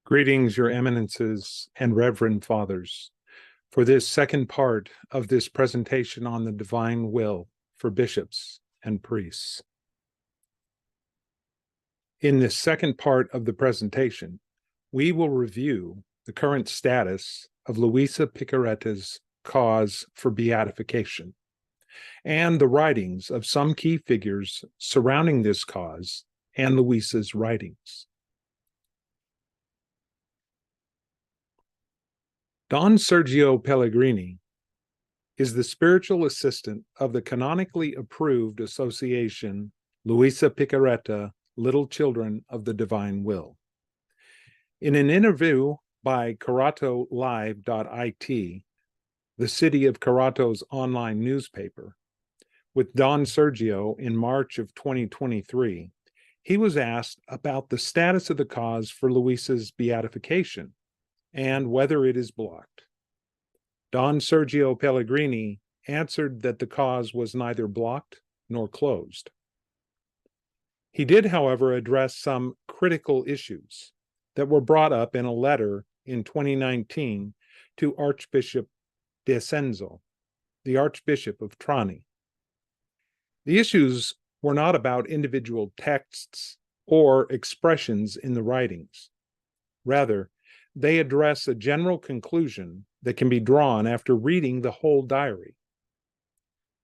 Greetings, your eminences and reverend fathers, for this second part of this presentation on the divine will for bishops and priests. In this second part of the presentation, we will review the current status of Luisa Piccarreta's cause for beatification and the writings of some key figures surrounding this cause and Luisa's writings. Don Sergio Pellegrini is the spiritual assistant of the canonically approved association Luisa Piccarreta, Little Children of the Divine Will. In an interview by CaratoLive.it, the City of Carato's online newspaper, with Don Sergio in March of 2023, he was asked about the status of the cause for Luisa's beatification and whether it is blocked. Don Sergio Pellegrini answered that the cause was neither blocked nor closed. He did, however, address some critical issues that were brought up in a letter in 2019 to Archbishop D'Ascenzo, the Archbishop of Trani. The issues were not about individual texts or expressions in the writings. Rather, they address a general conclusion that can be drawn after reading the whole diary.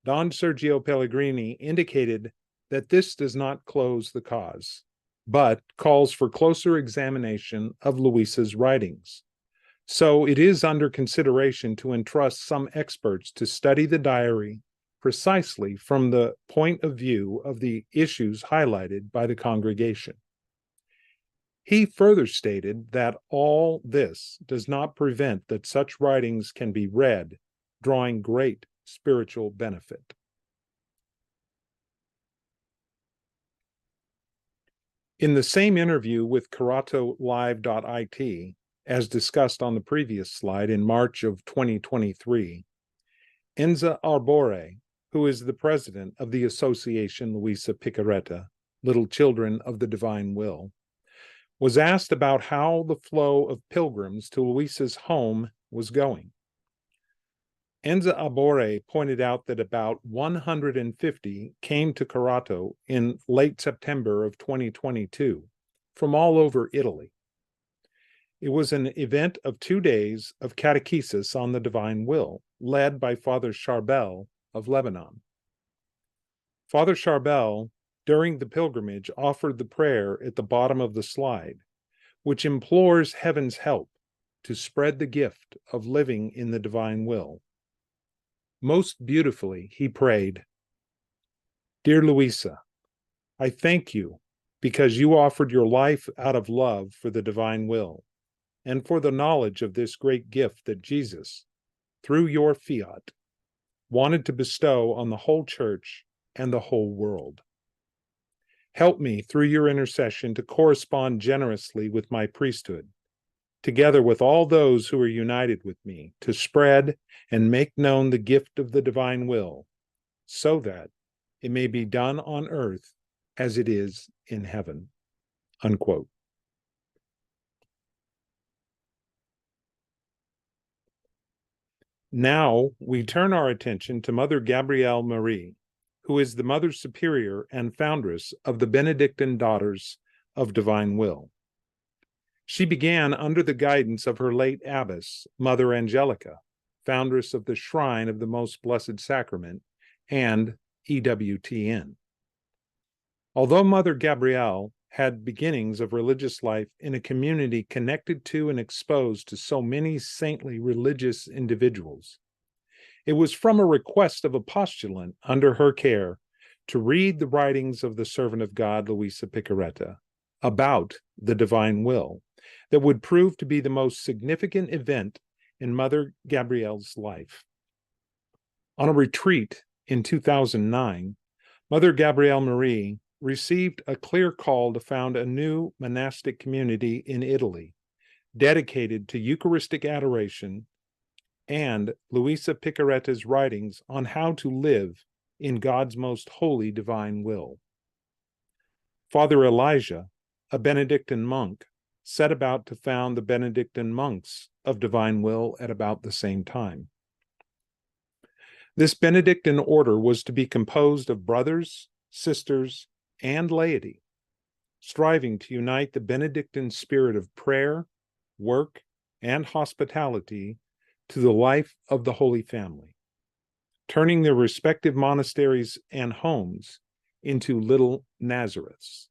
Don Sergio Pellegrini indicated that this does not close the cause, but calls for closer examination of Luisa's writings. So it is under consideration to entrust some experts to study the diary precisely from the point of view of the issues highlighted by the congregation. He further stated that all this does not prevent that such writings can be read, drawing great spiritual benefit. In the same interview with CaratoLive.it, as discussed on the previous slide in March of 2023, Enza Arbore, who is the president of the association Luisa Piccarreta, Little Children of the Divine Will, was asked about how the flow of pilgrims to Luisa's home was going. Enza Arbore pointed out that about 150 came to Carato in late September of 2022 from all over Italy. It was an event of 2 days of catechesis on the divine will, led by Father Charbel of Lebanon. Father Charbel, during the pilgrimage, offered the prayer at the bottom of the slide, which implores heaven's help to spread the gift of living in the divine will. Most beautifully, he prayed, "Dear Luisa, I thank you because you offered your life out of love for the divine will and for the knowledge of this great gift that Jesus, through your Fiat, wanted to bestow on the whole church and the whole world. Help me, through your intercession, to correspond generously with my priesthood, together with all those who are united with me, to spread and make known the gift of the divine will, so that it may be done on earth as it is in heaven." Unquote. Now we turn our attention to Mother Gabrielle Marie, who is the Mother Superior and foundress of the Benedictine Daughters of Divine Will. She began under the guidance of her late abbess, Mother Angelica, foundress of the Shrine of the Most Blessed Sacrament and EWTN. Although Mother Gabrielle had beginnings of religious life in a community connected to and exposed to so many saintly religious individuals, it was from a request of a postulant under her care to read the writings of the servant of God, Luisa Piccarreta, about the divine will that would prove to be the most significant event in Mother Gabrielle's life. On a retreat in 2009, Mother Gabrielle Marie received a clear call to found a new monastic community in Italy, dedicated to Eucharistic adoration and Luisa Piccarreta's writings on how to live in God's most holy divine will. Father Elijah, a Benedictine monk, set about to found the Benedictine monks of Divine Will at about the same time. This Benedictine order was to be composed of brothers, sisters, and laity, striving to unite the Benedictine spirit of prayer, work, and hospitality to the life of the Holy Family, turning their respective monasteries and homes into little Nazareths.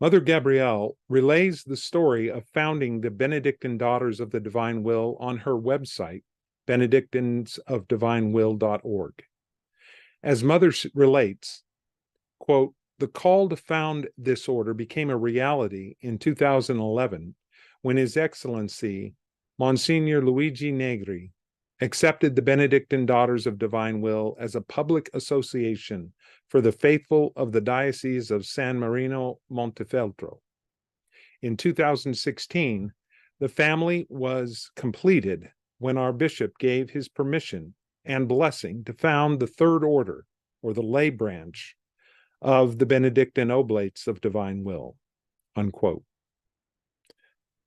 Mother Gabrielle relays the story of founding the Benedictine Daughters of the Divine Will on her website, benedictinesofdivinewill.org. As Mother relates, quote, "The call to found this order became a reality in 2011 when His Excellency, Monsignor Luigi Negri, accepted the Benedictine Daughters of Divine Will as a public association for the faithful of the Diocese of San Marino Montefeltro. In 2016, the family was completed when our bishop gave his permission and blessing to found the Third Order, or the lay branch, of the Benedictine Oblates of Divine Will," unquote.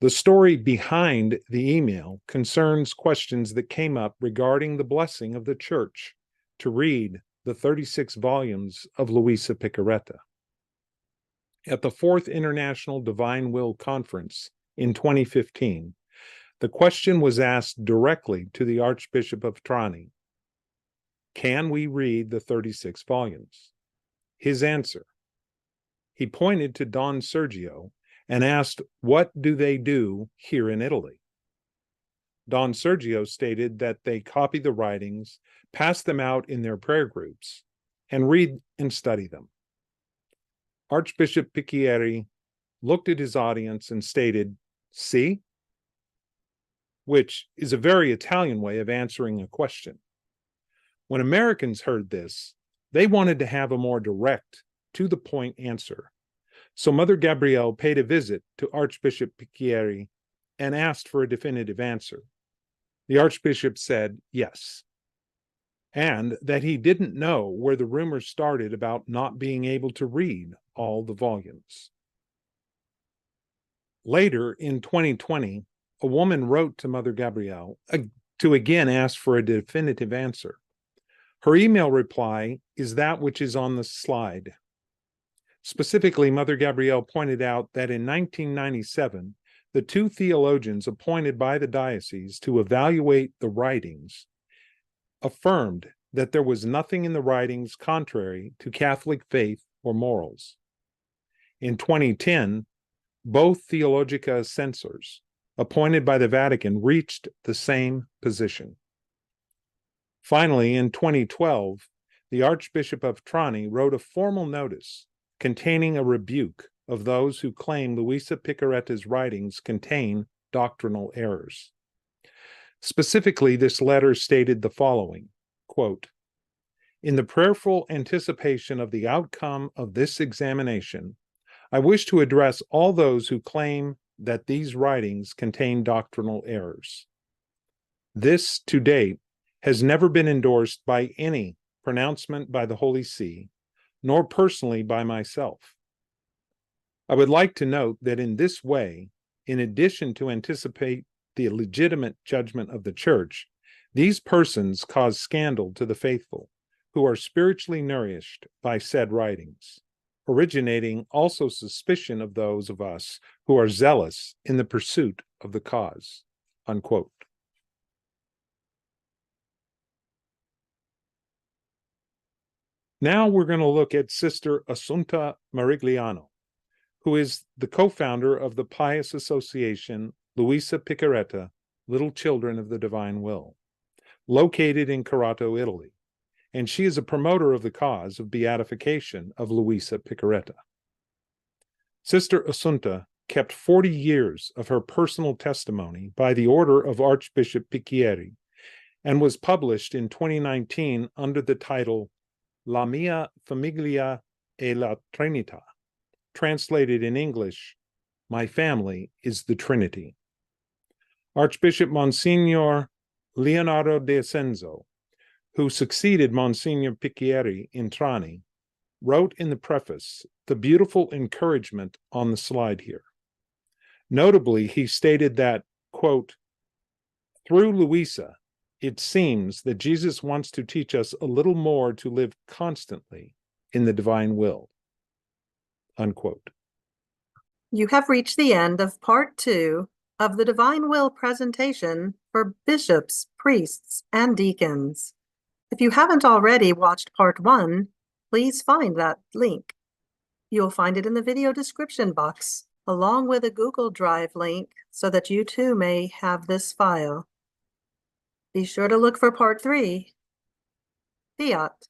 The story behind the email concerns questions that came up regarding the blessing of the Church to read the 36 volumes of Luisa Piccarreta. At the Fourth International Divine Will Conference in 2015, the question was asked directly to the Archbishop of Trani: can we read the 36 volumes? His answer: he pointed to Don Sergio and asked, "What do they do here in Italy?" Don Sergio stated that they copy the writings, pass them out in their prayer groups, and read and study them. Archbishop Picchieri looked at his audience and stated, "See?" which is a very Italian way of answering a question. When Americans heard this, they wanted to have a more direct, to-the-point answer. So Mother Gabrielle paid a visit to Archbishop Picchieri and asked for a definitive answer. The Archbishop said yes, and that he didn't know where the rumors started about not being able to read all the volumes. Later, in 2020, a woman wrote to Mother Gabrielle to again ask for a definitive answer. Her email reply is that which is on the slide. Specifically, Mother Gabrielle pointed out that in 1997, the two theologians appointed by the diocese to evaluate the writings affirmed that there was nothing in the writings contrary to Catholic faith or morals. In 2010, both Theologica censors appointed by the Vatican reached the same position. Finally, in 2012, the Archbishop of Trani wrote a formal notice containing a rebuke of those who claim Luisa Piccarreta's writings contain doctrinal errors. Specifically, this letter stated the following, quote, "In the prayerful anticipation of the outcome of this examination, I wish to address all those who claim that these writings contain doctrinal errors. This, to date, has never been endorsed by any pronouncement by the Holy See, nor personally by myself. I would like to note that in this way, in addition to anticipate the legitimate judgment of the Church, these persons cause scandal to the faithful, who are spiritually nourished by said writings, originating also suspicion of those of us who are zealous in the pursuit of the cause," unquote. Now we're going to look at Sister Assunta Marigliano, who is the co-founder of the pious association Luisa Piccarreta, Little Children of the Divine Will, located in Corato, Italy, and she is a promoter of the cause of beatification of Luisa Piccarreta. Sister Assunta kept 40 years of her personal testimony by the order of Archbishop Picchieri and was published in 2019 under the title La mia famiglia e la Trinità, translated in English, My Family is the Trinity. Archbishop Monsignor Leonardo de Ascenzo, who succeeded Monsignor Picchieri in Trani, wrote in the preface the beautiful encouragement on the slide here. Notably, he stated that, quote, through Luisa, it seems that Jesus wants to teach us a little more to live constantly in the divine will, unquote. You have reached the end of part 2 of the Divine Will presentation for bishops, priests, and deacons. If you haven't already watched part 1, please find that link. You'll find it in the video description box, along with a Google Drive link so that you too may have this file. Be sure to look for part 3. Fiat.